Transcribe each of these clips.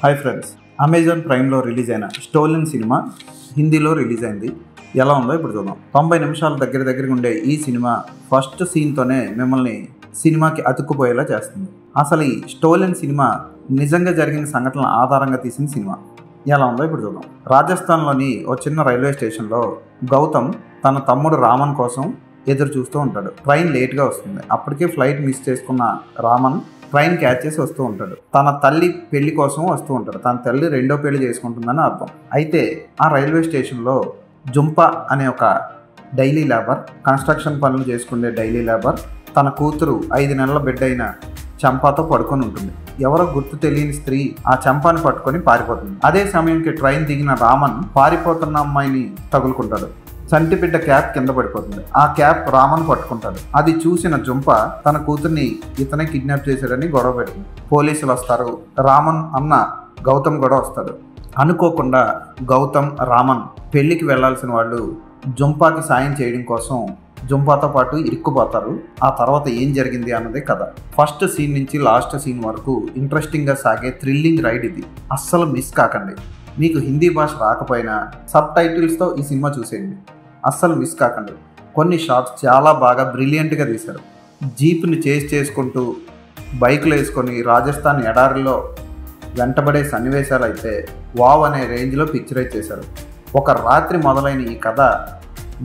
Hi friends, Amazon ప్రైమ్లో release అయిన stolen cinema హిందీలో release అయింది. ఎలా ఉందో ఇప్పుడు చూద్దాం. 90 నిమిషాల దగ్గరగా ఉండే ఈ సినిమా ఫస్ట్ సీన్తోనే మిమ్మల్ని సినిమాకి అతుక్కుపోయేలా చేస్తుంది. అసలు ఈ స్టోలెన్ సినిమా నిజంగా జరిగిన సంఘటనల ఆధారంగా తీసిన సినిమా. ఎలా ఉందో ఇప్పుడు చూద్దాం. రాజస్థాన్లోని ఓ చిన్న రైల్వే స్టేషన్లో గౌతమ్ తన తమ్ముడు రామన్ కోసం ఎదురు చూస్తూ ఉంటాడు. ట్రైన్ లేట్గా వస్తుంది. అప్పటికే ఫ్లైట్ మిస్ చేసుకున్న రామన్ ట్రైన్ క్యాచ్ చేసి వస్తూ ఉంటాడు. తన తల్లి పెళ్లి కోసం వస్తూ ఉంటాడు. తన తల్లి రెండో పెళ్లి చేసుకుంటుందని అర్థం. అయితే ఆ రైల్వే స్టేషన్లో జుంపా అనే ఒక డైలీ లేబర్, కన్స్ట్రక్షన్ పనులు చేసుకునే డైలీ లేబర్, తన కూతురు 5 నెలల బిడ్డ అయిన చంపాతో పడుకొని ఉంటుంది. ఎవరో గుర్తు తెలియని స్త్రీ ఆ చంపాని పట్టుకొని పారిపోతుంది. అదే సమయంకి ట్రైన్ దిగిన రామన్ పారిపోతున్న అమ్మాయిని తగులుకుంటాడు. చంటి బిడ్డ క్యాప్ కింద పడిపోతుంది. ఆ క్యాప్ రామన్ పట్టుకుంటాడు. అది చూసిన జుంప తన కూతుర్ని ఇతనే కిడ్నాప్ చేశాడని గొడవ పెడుతుంది. పోలీసులు వస్తారు. రామన్ అన్న గౌతమ్ కూడా వస్తాడు. అనుకోకుండా గౌతమ్, రామన్ పెళ్లికి వెళ్లాల్సిన వాళ్ళు జుంపాకి సాయం చేయడం కోసం జుంపాతో పాటు ఇరుక్కుపోతారు. ఆ తర్వాత ఏం జరిగింది అన్నదే కథ. ఫస్ట్ సీన్ నుంచి లాస్ట్ సీన్ వరకు ఇంట్రెస్టింగ్గా సాగే థ్రిల్లింగ్ రైడ్ ఇది. అస్సలు మిస్ కాకండి. మీకు హిందీ భాష రాకపోయినా సబ్ టైటిల్స్తో ఈ సినిమా చూసేయండి. అస్సలు మిస్ కాకండి. కొన్ని షాట్స్ చాలా బాగా బ్రిలియంట్గా తీశారు. జీప్ని చేజ్ చేసుకుంటూ బైకులు వేసుకొని రాజస్థాన్ ఎడారిలో వెంటబడే సన్నివేశాలు అయితే వావ్ అనే రేంజ్లో పిక్చరైజ్ చేశారు. ఒక రాత్రి మొదలైన ఈ కథ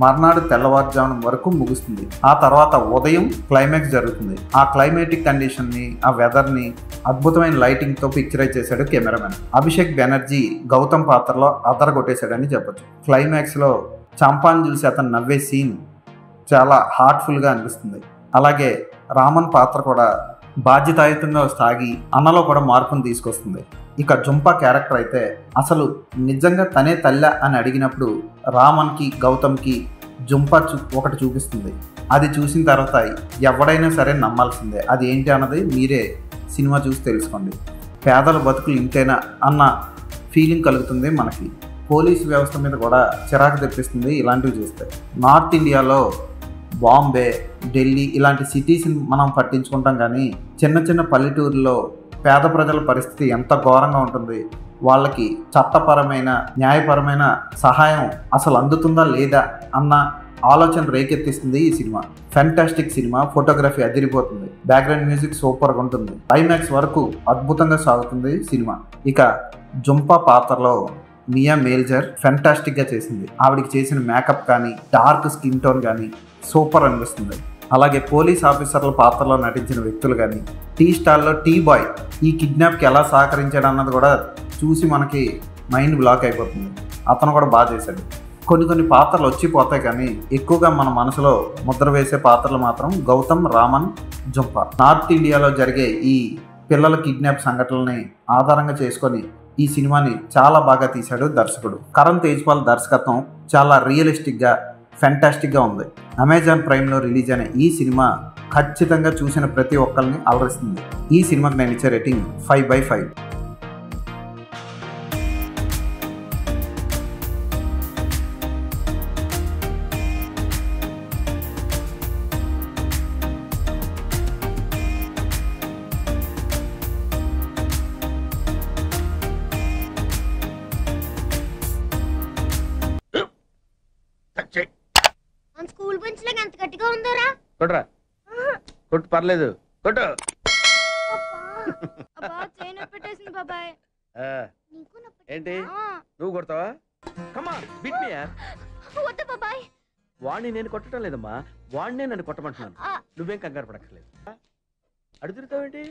మర్నాడు తెల్లవారుజామున వరకు ముగుస్తుంది. ఆ తర్వాత ఉదయం క్లైమాక్స్ జరుగుతుంది. ఆ క్లైమేటిక్ కండిషన్ని, ఆ వెదర్ని అద్భుతమైన లైటింగ్తో పిక్చరైజ్ చేశాడు కెమెరామెన్. అభిషేక్ బెనర్జీ గౌతమ్ పాత్రలో అదరగొట్టేశాడని చెప్పొచ్చు. క్లైమాక్స్లో చంపాన్ని చూసి అతను నవ్వే సీన్ చాలా హార్ట్ఫుల్గా అనిపిస్తుంది. అలాగే రామన్ పాత్ర కూడా బాధ్యతాయుతంగా సాగి అన్నలో కూడా మార్పును తీసుకొస్తుంది. ఇక జుంపా క్యారెక్టర్ అయితే అసలు నిజంగా తనే తల్లి అని అడిగినప్పుడు రామన్కి, గౌతమ్కి జుంపా ఒకటి చూపిస్తుంది. అది చూసిన తర్వాత ఎవడైనా సరే నమ్మాల్సిందే. అది ఏంటి అన్నది మీరే సినిమా చూసి తెలుసుకోండి. పేదల బతుకులు ఇంతేనా అన్న ఫీలింగ్ కలుగుతుంది మనకి. పోలీసు వ్యవస్థ మీద కూడా చిరాకు తెప్పిస్తుంది ఇలాంటివి చూస్తే. నార్త్ ఇండియాలో బాంబే, ఢిల్లీ ఇలాంటి సిటీస్ని మనం పట్టించుకుంటాం, కానీ చిన్న చిన్న పల్లెటూరులో పేద ప్రజల పరిస్థితి ఎంత ఘోరంగా ఉంటుంది. వాళ్ళకి చట్టపరమైన, న్యాయపరమైన సహాయం అసలు అందుతుందా లేదా అన్న ఆలోచన రేకెత్తిస్తుంది ఈ సినిమా. Fantastic cinema. ఫోటోగ్రఫీ అదిరిపోతుంది. బ్యాక్గ్రౌండ్ మ్యూజిక్ సూపర్గా ఉంటుంది. క్లైమాక్స్ వరకు అద్భుతంగా సాగుతుంది సినిమా. ఇక జుంపా పాత్రలో మియా మేల్జర్ ఫ్యాంటాస్టిక్గా చేసింది. ఆవిడికి చేసిన మేకప్ కానీ, డార్క్ స్కిన్ టోన్ కానీ సూపర్ అనిపిస్తుంది. అలాగే పోలీస్ ఆఫీసర్ల పాత్రలో నటించిన వ్యక్తులు కానీ, టీ స్టాల్లో టీ బాయ్ ఈ కిడ్నాప్కి ఎలా సహకరించాడు అన్నది కూడా చూసి మనకి మైండ్ బ్లాక్ అయిపోతుంది. అతను కూడా బాగా చేశాడు. కొన్ని పాత్రలు వచ్చిపోతాయి, కానీ ఎక్కువగా మన మనసులో ముద్ర వేసే పాత్రలు మాత్రం గౌతమ్, రామన్, జుంపా. నార్త్ ఇండియాలో జరిగే ఈ పిల్లల కిడ్నాప్ సంఘటనల్ని ఆధారంగా చేసుకొని ఈ సినిమాని చాలా బాగా తీశాడు దర్శకుడు. కరణ్ తేజ్పాల్ దర్శకత్వం చాలా రియలిస్టిక్గా, ఫ్యాంటాస్టిక్గా ఉంది. అమెజాన్ ప్రైమ్లో రిలీజ్ అయిన ఈ సినిమా ఖచ్చితంగా చూసిన ప్రతి ఒక్కరిని అలరిస్తుంది. ఈ సినిమాకి నేను ఇచ్చే రేటింగ్ 5/5. స్కూల్ బెంచ్ లాగా ఎంత గట్టిగా ఉందోరా? కొట్రా, కొట్టు, పర్లేదు, కొట్టు. పెట్టేసింది బాబాయ్. ఏంటి నువ్వు కొడతావా? కమా బిట్ మీ యార్. వద్దు బాబాయ్. వాడిని నేను కొట్టడం లేదమ్మా, వాడినే నన్ను కొట్టమంటున్నాను. నువ్వేం కంగారు పడక్కర్లేదు. అడుగుతావేంటి?